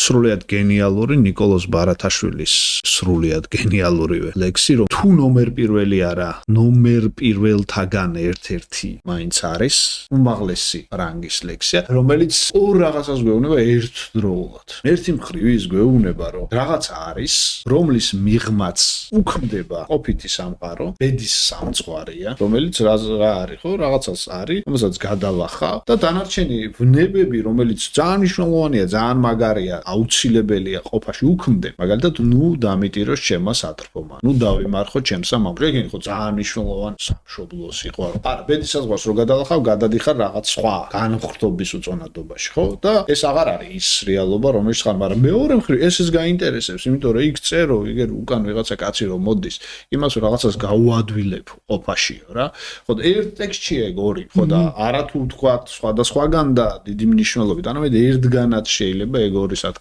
სრულიად გენიალური ნიკოლოზ ბარათაშვილის სრულიად გენიალურივე ლექსი, რომ თუ ნომერ პირველი არა, ნომერ პირველთაგან ერთ-ერთი მაინც არის უმაღლესი რანგის ლექსია, რომელიც ორ რაღაცას გვეუბნება ერთდროულად. ერთი მხრივ ის გვეუბნება, რომ რაღაცა არის, რომლის მიღმაც უქმდება ყოფითი სამყარო, ბედის სამწვარია, რომელიც რა არის, ხო, რაღაცას არის, რომელსაც გადალახა და დანარჩენი ვნებები, რომელიც ძალიან მნიშვნელოვანია, ძალიან მაგარია, აუცილებელია ყოფაში უქმდნენ. მაგალითად, ნუ დამიტიროს ჩემმა სატრფომა. ნუ დავიმარხო ჩემს სამამრ. ეგენი ხო ძალიან მნიშვნელოვანი სამშობლოს იყო. არა, ბედის საზღვარს რო გადალახავ, გადადიხარ რაღაც სხვა განხრთობის უწონადობაში, ხო? და ეს აღარ არის ის რეალობა, რომელიც ხარ, მაგრამ მეორე მხრივ ეს გაინტერესებს, იმიტომ რომ იქ წერო, იგერ უკან ვიღაცა კაცი რომ მოდის, იმას რაღაცას გაუადვილებ ყოფაშიო რა. ხო, ერთ ტექსტში ეგ ორი, ხო და არა თუ თქვა სხვადასხვაგან და დიდი მნიშვნელობით, არამედ ერთგანაც შეიძლება ეგ ორი